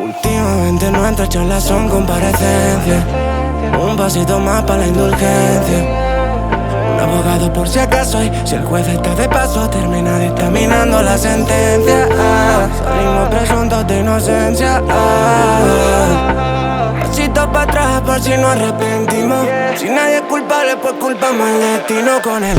Últimamente nuestras charlas son comparecencias. Un pasito más para la indulgencia. Un abogado por si acaso, y si el juez está de paso, termina dictaminando la sentencia. Salimos presuntos de inocencia. Pasito para atrás por si nos arrepentimos. Si nadie es culpable, pues culpamos al destino con el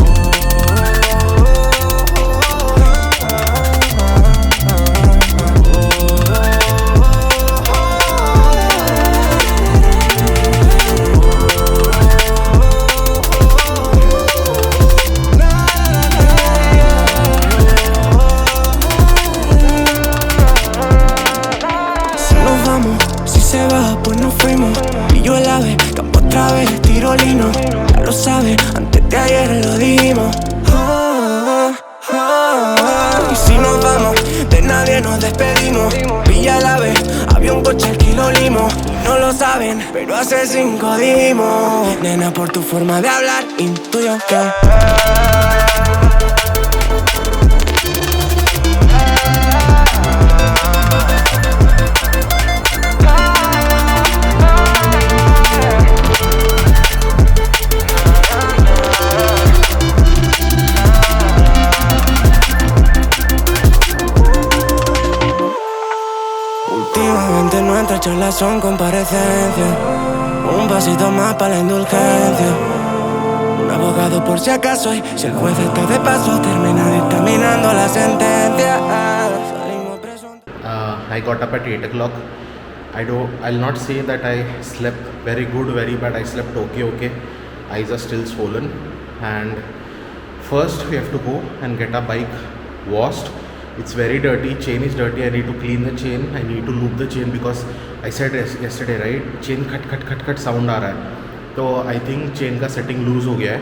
pues nos fuimos. Y yo el ave, campo otra vez, tiro lino. Ya lo sabes, antes de ayer lo dijimos. Y si nos vamos, de nadie nos despedimos. Villa el ave, había un coche aquí lo limos. No lo saben, pero hace 5 dijimos. Nena, por tu forma de hablar, intuyo que nuestras charlas son comparecencias. Un pasito más para la indulgencia. Un abogado por si acaso, y si el juez está de paso, termina dictaminando la sentencia. I got up at 8 o'clock. I'll not say that I slept very good, very bad. I slept okay. Eyes are still swollen. And first we have to go and get our bike washed. It's very dirty, chain is dirty. I need to clean the chain, I need to loop the chain because I said yesterday, right, chain cut sound आ रहा है. तो I think chain का setting loose हो गया है.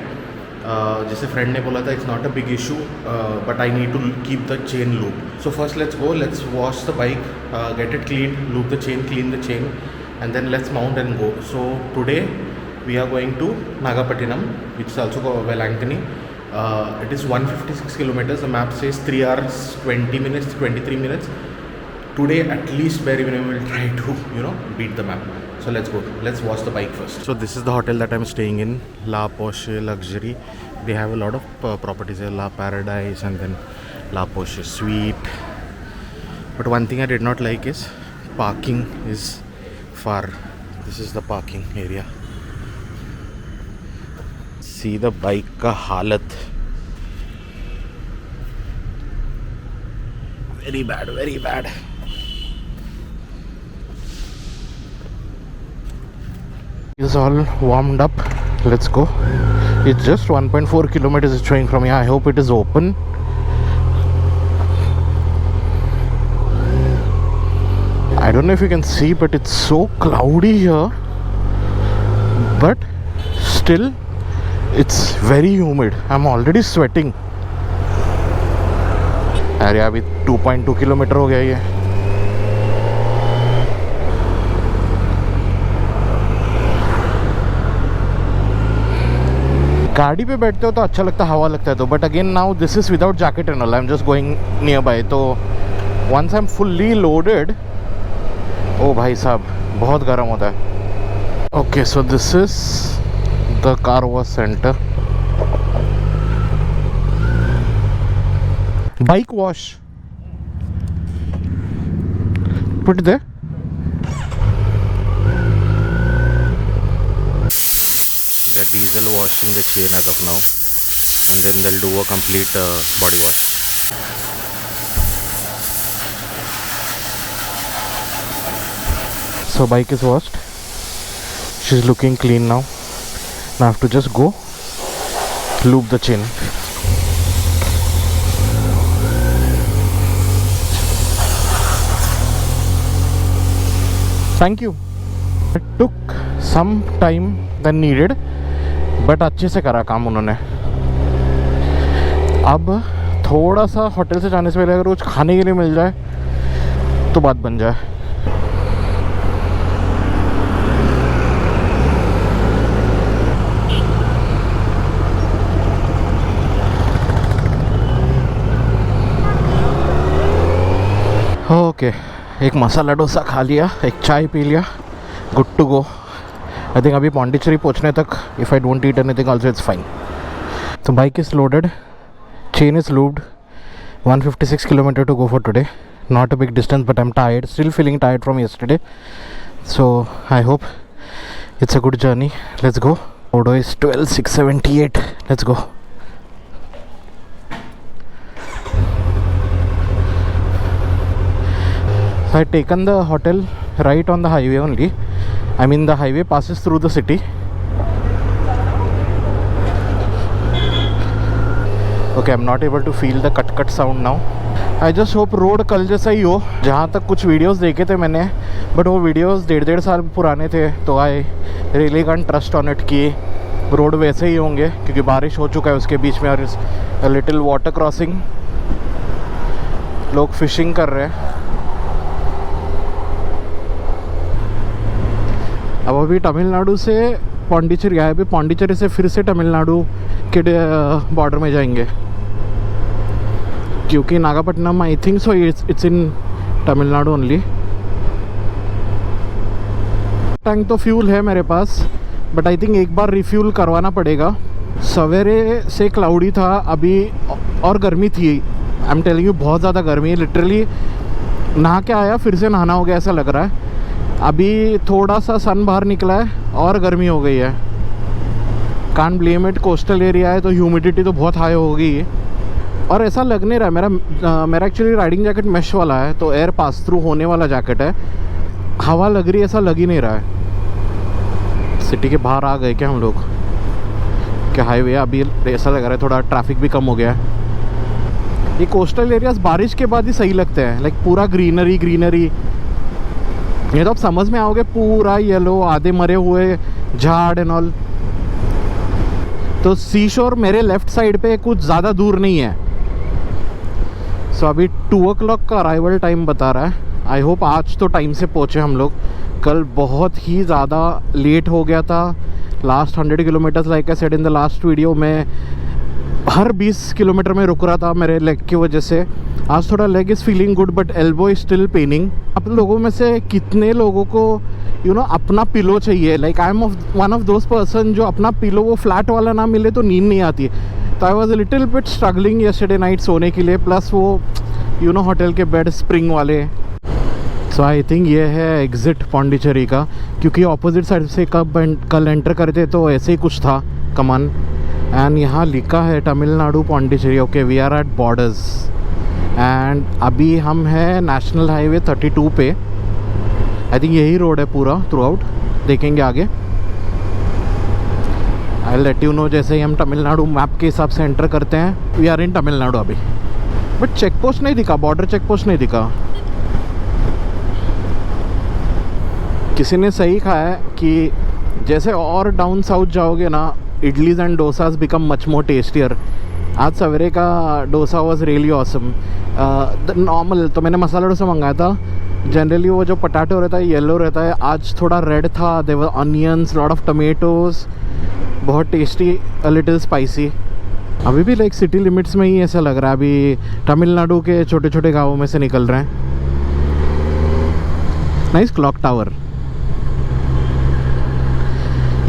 जैसे friend ने बोला था, it's not a big issue, but I need to keep the chain loop. So first let's go, let's wash the bike, get it cleaned, loop the chain, clean the chain, and then let's mount and go. So today we are going to Nagapattinam, which is also called Velankani. It is 156 kilometers. The map says 3 hours 20 minutes, 23 minutes. Today at least bare minimum will try to beat the map. So let's go, let's wash the bike first. So this is the hotel that I'm staying in, La Porsche Luxury. They have a lot of properties here, La Paradise and then La Porsche Suite. But one thing I did not like is parking is far. This is the parking area. See the bike ka halat. Very bad, very bad. It's all warmed up. Let's go. It's just 1.4 kilometers it's showing from here. I hope it is open. I don't know if you can see, but it's so cloudy here. But still, it's very humid. I'm already sweating. अरे अभी 2.2 kilometre हो गया ये. गाड़ी पे बैठते हो तो अच्छा लगता है, हवा लगता है तो. But again now this is without jacket and all. I am just going near by. तो once I am fully loaded, ओ भाई साहब बहुत गर्म होता है. Okay, so this is the car wash centre. Bike wash. Put it there. They're diesel washing the chain as of now, and then they'll do a complete body wash. So bike is washed. She's looking clean now. Now I have to just go lube the chain. Thank you. It took some time than needed, but अच्छे से करा काम उन्होंने. अब थोड़ा सा hotel से जाने से पहले अगर कुछ खाने के लिए मिल जाए तो बात बन जाए। ओके, एक मसाला डोसा खा लिया, एक चाय पी लिया, good to go. I think अभी पौंडीचेरी पहुंचने तक if I don't eat anything also it's fine. तो bike is loaded, chain is lubed, 156 kilometre to go for today. Not a big distance, but I'm tired, still feeling tired from yesterday, so I hope it's a good journey. Let's go. Odo is 12,678. Let's go. So I've taken the hotel right on the highway only. I mean the highway passes through the city. Okay, I'm not able to feel the cut sound now. I just hope road कल जैसा ही हो। जहाँ तक कुछ videos देखे थे मैंने, but वो वीडियोस 1.5 साल पुराने थे, तो I really can trust on it कि रोड वैसे ही होंगे, क्योंकि बारिश हो चुका है उसके बीच में और इस लिटिल वाटर क्रॉसिंग, लोग फिशिंग कर रहे हैं। अब अभी तमिलनाडु से पौंडीचेरी आए, अभी पौंडीचेरी से फिर से तमिलनाडु के बॉर्डर में जाएंगे, क्योंकि नागापट्टनम आई think so it's in Tamil Nadu only. Tank तो फ्यूल है मेरे पास, बट आई थिंक एक बार रिफ्यूल करवाना पड़ेगा। सवेरे से क्लाउडी था, अभी और गर्मी थी। आई एम टेलिंग यू, बहुत ज़्यादा गर्मी है। लिटरली नहा के आया, फिर से नहाना हो गया ऐसा लग रहा है। अभी थोड़ा सा सन बाहर निकला है और गर्मी हो गई है। Can't blame it, coastal area है तो ह्यूमिडिटी तो बहुत हाई हो गई है। और ऐसा लग नहीं रहा, मेरा एक्चुअली राइडिंग जैकेट मैश वाला है, तो एयर पास थ्रू होने वाला जैकेट है। हवा लग रही है ऐसा लग ही नहीं रहा है। सिटी के बाहर आ गए क्या हम लोग? क्या हाईवे अभी ऐसा लग रहा है, थोड़ा ट्रैफिक भी कम हो गया है। ये कोस्टल एरियाज बारिश के बाद ही सही लगते हैं, लाइक पूरा ग्रीनरी ग्रीनरी। ये तो आप समझ में आओगे, पूरा येलो, आधे मरे हुए झाड़ एंड ऑल। तो सी शोर मेरे लेफ्ट साइड पे कुछ ज़्यादा दूर नहीं है। सो अभी 2 o'clock का अराइवल टाइम बता रहा है। आई होप आज तो टाइम से पहुँचे हम लोग। कल बहुत ही ज़्यादा लेट हो गया था। Last 100 kilometres, like I said in the last video, में हर 20 किलोमीटर में रुक रहा था मेरे लेग की वजह से। आज थोड़ा leg is feeling good, but elbow is still paining. आप लोगों में से कितने लोगों को अपना पिलो चाहिए? Like I am one of those person जो अपना पिलो वो फ्लैट वाला ना मिले तो नींद नहीं आती। तो I was a little bit struggling yesterday night सोने के लिए, प्लस वो होटल के बेड स्प्रिंग वाले। सो आई थिंक ये है एग्ज़िट पौंडीचेरी का, क्योंकि अपोजिट साइड से कल एंटर करते तो ऐसे ही कुछ था कमान। एंड यहाँ लिखा है Tamil Nadu Pondicherry. Okay, we are at borders and अभी हम हैं नेशनल हाईवे 32 पे। आई थिंक यही रोड है पूरा थ्रू आउट, देखेंगे आगे। आई लेट यू नो जैसे ही हम तमिलनाडु मैप के हिसाब से एंटर करते हैं। वी आर इन तमिलनाडु अभी, बट चेक पोस्ट नहीं दिखा, बॉर्डर चेक पोस्ट नहीं दिखा। किसी ने सही कहा है कि जैसे और डाउन साउथ जाओगे ना, idlis and dosas become much more tastier. आज सवेरे का dosa was really awesome. Normal तो मैंने मसाला डोसा मंगाया था। जनरली वो जो पटाटो रहता है येलो रहता है, आज थोड़ा रेड था। There were onions, lot of tomatoes, बहुत टेस्टी, अ लिटिल स्पाइसी। अभी भी लाइक सिटी लिमिट्स में ही ऐसा लग रहा है। अभी तमिलनाडु के छोटे छोटे गाँवों में से निकल रहे हैं। Nice clock tower.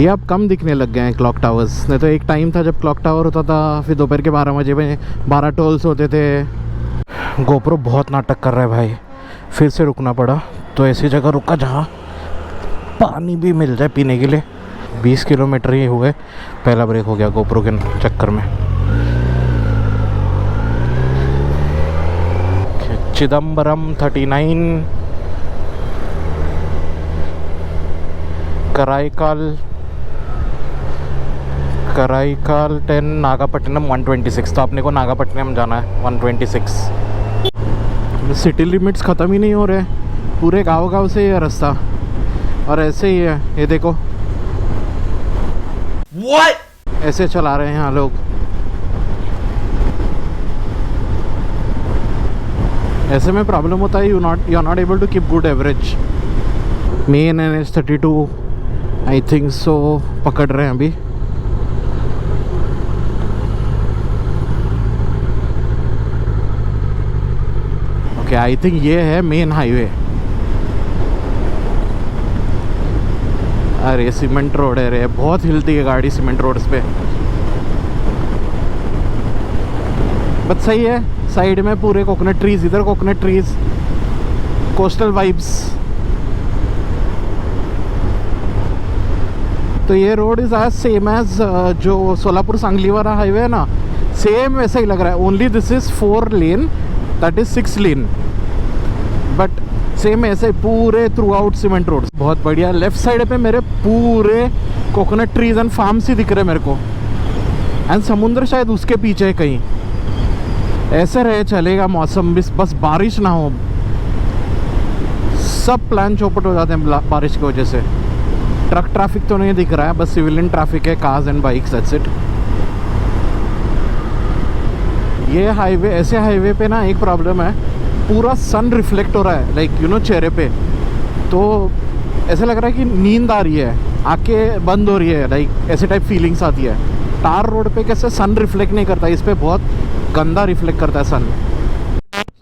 ये अब कम दिखने लग गए हैं क्लॉक टावर्स। नहीं तो एक टाइम था जब क्लॉक टावर होता था, फिर दोपहर के 12 बजे में 12 टोल्स होते थे। गोप्रो बहुत नाटक कर रहा है भाई, फिर से रुकना पड़ा। तो ऐसी जगह रुका जहाँ पानी भी मिल जाए पीने के लिए। 20 किलोमीटर ही हुए, पहला ब्रेक हो गया गोप्रो के चक्कर में। चिदम्बरम 39, कराईकाल 10, नागापट्टनम 126। तो अपने को नागापट्टनम जाना है 126। सिटी लिमिट्स ख़त्म ही नहीं हो रहे, पूरे गाँव से ये रास्ता। और ऐसे ही है, ये देखो What? ऐसे चला रहे हैं यहाँ लोग। ऐसे में प्रॉब्लम होता है, you are not able to keep good average. Main NH32 I think so पकड़ रहे हैं अभी। ओके, आई थिंक ये है मेन हाईवे। अरे सीमेंट रोड है रे, बहुत हिलती है गाड़ी सीमेंट रोड्स पे। बट सही है, साइड में पूरे कोकोनट ट्रीज, इधर कोकोनट ट्रीज, कोस्टल वाइब्स। तो ये road is as same as जो सोलापुर सांगली वाला हाईवे है ना, सेम वैसा ही लग रहा है। Only this is 4 lane, that is 6 lane, but same ऐसे पूरे थ्रू आउट सीमेंट रोड। बहुत बढ़िया। लेफ्ट साइड पे मेरे पूरे कोकोनट ट्रीज एंड फार्म्स ही दिख रहे मेरे को, एंड समुद्र शायद उसके पीछे है कहीं। ऐसे रहे चलेगा मौसम, बस बारिश ना हो। सब प्लान चौपट हो जाते हैं बारिश की वजह से। ट्रक ट्रैफिक तो नहीं दिख रहा है, बस सिविलियन ट्रैफिक है, cars and bikes, that's it. ये हाईवे, ऐसे हाईवे पे ना एक प्रॉब्लम है, पूरा सन रिफ्लेक्ट हो रहा है, लाइक यू नो चेहरे पे। तो ऐसा लग रहा है कि नींद आ रही है, आंखें बंद हो रही है, लाइक ऐसे टाइप फीलिंग्स आती है। टार रोड पे कैसे सन रिफ्लेक्ट नहीं करता, इस पे बहुत गंदा रिफ्लेक्ट करता है सन।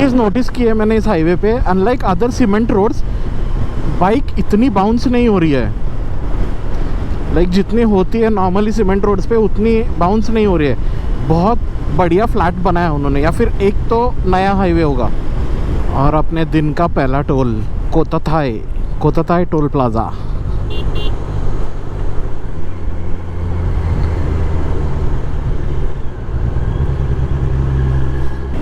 चीज़ नोटिस की है मैंने इस हाईवे पे, unlike other cement roads, bike इतनी बाउंस नहीं हो रही है। लाइक जितनी होती है नॉर्मली सीमेंट रोड्स पे, उतनी बाउंस नहीं हो रही है। बहुत बढ़िया फ्लैट बनाया उन्होंने, या फिर एक तो नया हाईवे होगा। और अपने दिन का पहला toll, Kothathai toll plaza.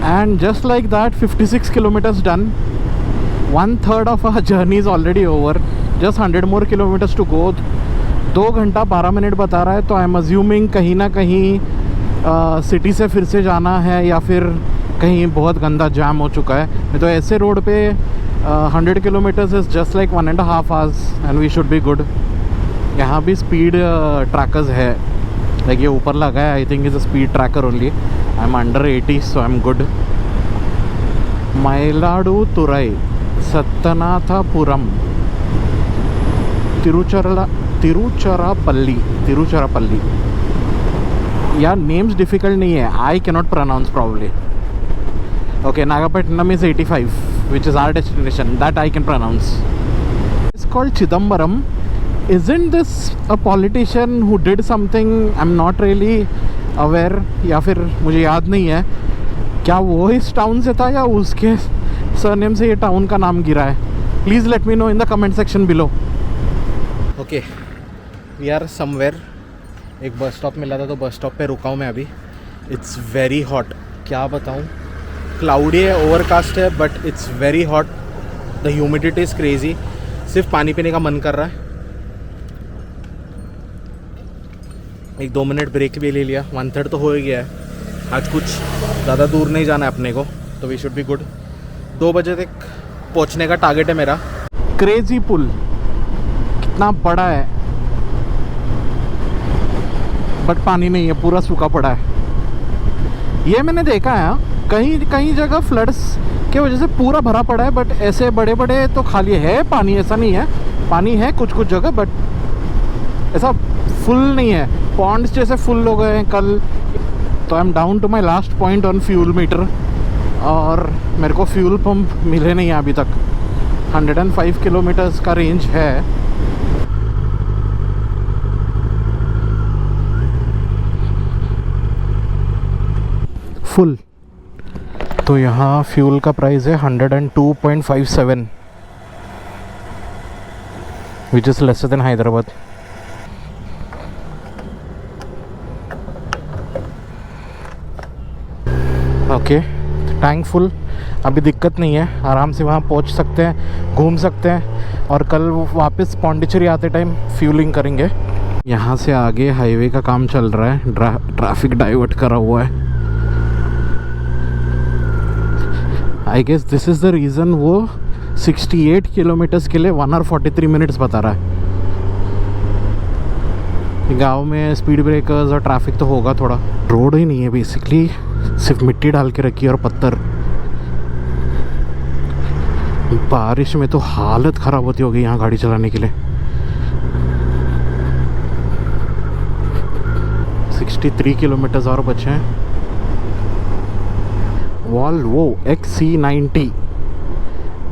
And just like that 56 kilometres done, 1/3 of our journey is already over, just 100 more kilometres to go. 2 घंटा 12 मिनट बता रहा है, तो आई एम अज्यूमिंग कहीं ना कहीं सिटी से फिर से जाना है, या फिर कहीं बहुत गंदा जाम हो चुका है। नहीं तो ऐसे रोड पे 100 kilometres is just like 1.5 hours and we should be good. यहाँ भी स्पीड ट्रैकर्स है, लाइक ये ऊपर लगा है, I think is a speed tracker only. I am under 80, so I am good. Mayiladuthurai, Sattanathapuram, Tiruchirappalli. यार नेम्स डिफिकल्ट नहीं है, I cannot pronounce probably. Okay, Nagapattinam is 85, which is our destination, that I can pronounce. It's called Chidambaram. Isn't this a politician who did something? I'm not really aware, या फिर मुझे याद नहीं है। क्या वो इस टाउन से था या उसके सरनेम से ये टाउन का नाम गिरा है? Please let me know in the comment section below. Okay, we are somewhere. एक बस स्टॉप मिला था, तो बस स्टॉप पे रुका हूँ मैं अभी। इट्स वेरी हॉट, क्या बताऊँ। क्लाउडी है, ओवरकास्ट है, but it's very hot. The humidity is crazy. सिर्फ पानी पीने का मन कर रहा है। 1-2 मिनट ब्रेक भी ले लिया, 1/3 तो हो ही गया है। आज कुछ ज़्यादा दूर नहीं जाना है अपने को, तो वी शुड बी गुड। 2 बजे तक पहुंचने का टारगेट है मेरा। क्रेजी पुल कितना बड़ा है, बट पानी नहीं है, पूरा सूखा पड़ा है। ये मैंने देखा है कहीं कहीं जगह फ्लड्स के वजह से पूरा भरा पड़ा है, बट ऐसे बड़े बड़े तो खाली है पानी, ऐसा नहीं है। पानी है कुछ कुछ जगह, बट ऐसा फुल नहीं है। पॉन्ड्स जैसे फुल हो गए हैं कल। तो I am down to my last point on fuel meter, और मेरे को फ्यूल पंप मिले नहीं अभी तक। 105 किलोमीटर्स का रेंज है। फुल। तो यहाँ फ्यूल का प्राइस है 102.57, which is lesser than Hyderabad. Okay, tank full, अभी दिक्कत नहीं है, आराम से वहाँ पहुँच सकते हैं, घूम सकते हैं, और कल वापस पौंडीचेरी आते टाइम फ्यूलिंग करेंगे। यहाँ से आगे हाईवे का काम चल रहा है, ट्रैफिक डाइवर्ट करा हुआ है। I guess this is the reason वो 68 किलोमीटर्स के लिए 1 hour 43 minutes बता रहा है। गांव में स्पीड ब्रेकर्स और ट्रैफिक तो होगा थोड़ा। रोड ही नहीं है बेसिकली, सिर्फ मिट्टी डाल के रखी है और पत्थर। बारिश में तो हालत ख़राब होती होगी यहाँ गाड़ी चलाने के लिए। 63 किलोमीटर्स और बचे हैं। वॉल्वो XC90,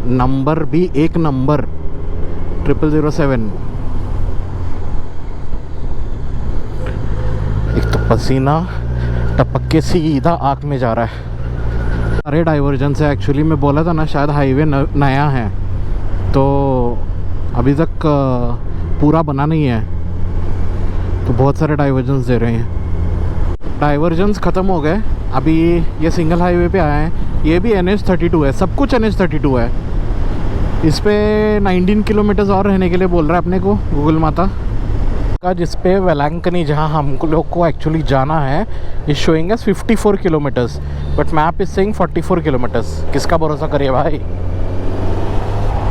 नंबर भी एक नंबर 0007। एक तो पसीना टपक के सीधा आँख में जा रहा है। सारे डाइवर्जन है एक्चुअली। मैं बोला था ना शायद हाईवे नया है, तो अभी तक पूरा बना नहीं है, तो बहुत सारे डाइवर्जन्स दे रहे हैं। डाइवर्जन्स ख़त्म हो गए, अभी ये सिंगल हाईवे पे आए हैं। ये भी NH32 है, सब कुछ NH32 है। इस पे 19 किलोमीटर्स और रहने के लिए बोल रहा है अपने को गूगल माता का, जिस पे वेलांकनी जहाँ हम लोग को एक्चुअली जाना है is showing S 54 kilometres, but map is saying 44 kilometres. किसका भरोसा करिए भाई।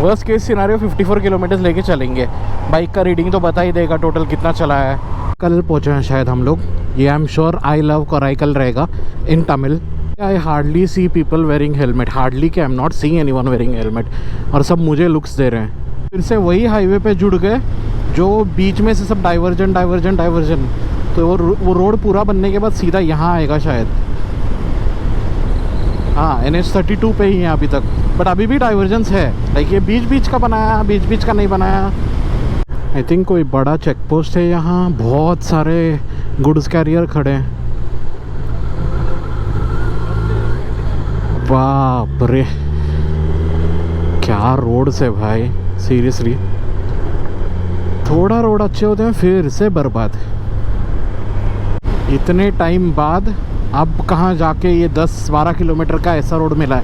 वर्स्ट केस सिनारियो 54 किलोमीटर्स लेके चलेंगे। बाइक का रीडिंग तो बता ही देगा टोटल कितना चला है। कल पहुँचे हैं शायद हम लोग। ये I am sure I love Karaikal रहेगा in Tamil. I hardly see people wearing helmet. Hardly के I am not seeing anyone wearing helmet, और सब मुझे लुक्स दे रहे हैं। फिर से वही हाईवे पे जुड़ गए जो बीच में से सब डाइवर्जन। तो वो रोड पूरा बनने के बाद सीधा यहाँ आएगा शायद। हाँ, NH32 पे ही है अभी तक, बट अभी भी डाइवर्जेंस है। लाइक ये बीच का बनाया, बीच का नहीं बनाया। आई थिंक कोई बड़ा चेक पोस्ट है यहाँ। बहुत सारे गुड्स कैरियर खड़े हैं। बाप रे, क्या रोड्स है भाई, सीरियसली। थोड़ा रोड अच्छे होते हैं फिर से बर्बाद। इतने टाइम बाद अब कहाँ जाके ये 10-12 किलोमीटर का ऐसा रोड मिला है।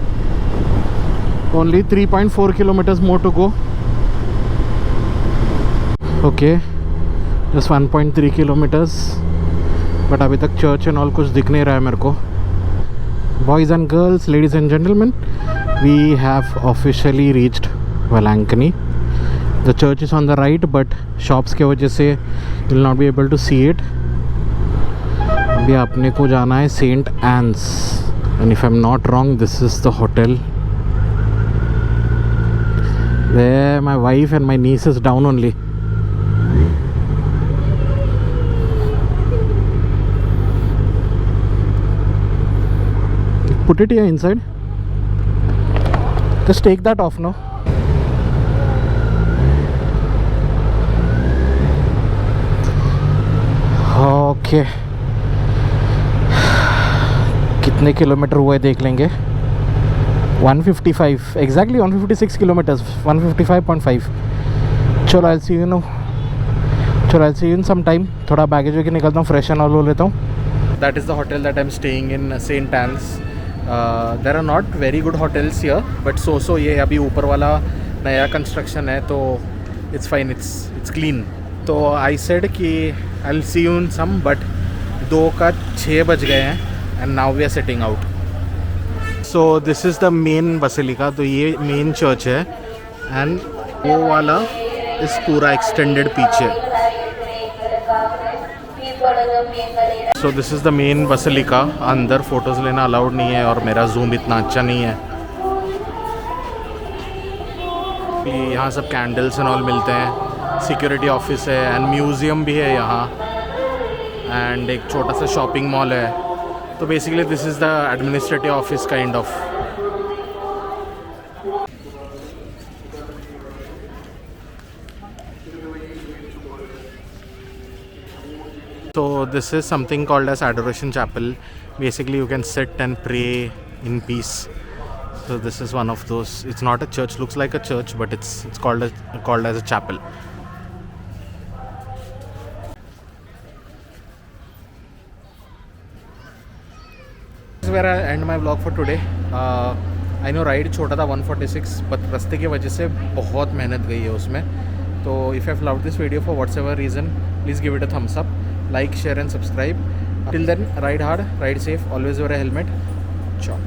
Only 3.4 kilometres more to go. Okay, just 1.3 kilometres, but अभी तक चर्च एंड ऑल कुछ दिख नहीं रहा है मेरे को। Boys and girls, ladies and gentleman, we have officially reached Velankanni. The church is on the right, but shops के वजह से you will not be able to see it. अभी आपने को जाना है Saint एन्स, and if I'm not wrong, this is the hotel. There, my wife and my niece is down only. Put it here inside. Just take that off now. Okay, कितने kilometre हुए देख लेंगे। 155 exactly 156 kilometres, 155.5। चलो I see you no, चलो I see you in some time. थोड़ा baggage लेके निकलता हूँ, फ्रेश एंड ऑल हो लेता हूँ। That is the hotel that I am staying in Saint Ann's. There are not very good hotels here, but so ये अभी ऊपर वाला नया कंस्ट्रक्शन है, तो इट्स फाइन, इट्स क्लीन। तो आई सेड कि I will see you in some, but 2:06 बज गए हैं and now we are setting out. So this is the main basilica. तो ये मेन चर्च है एंड वो वाला इस पूरा एक्सटेंडेड पीछे। सो this is the main basilica. अंदर फ़ोटोज़ लेना अलाउड नहीं है और मेरा जूम इतना अच्छा नहीं है। यहाँ सब कैंडल्स एंड ऑल मिलते हैं। सिक्योरिटी ऑफिस है एंड म्यूज़ियम भी है यहाँ, एंड एक छोटा सा शॉपिंग मॉल है। तो basically this is the administrative office kind of. So this is something called as Adoration Chapel. Basically you can sit and pray in peace. So this is one of those. It's not a church, looks like a church, but it's called as a chapel. This is where I end my vlog for today. I know ride छोटा था 146, but रास्ते की वजह से बहुत मेहनत गई है उसमें। तो if you have loved this video for whatever reason, please give it a thumbs up, like, share and subscribe. Till then, ride hard, ride safe, always wear a helmet. Ciao.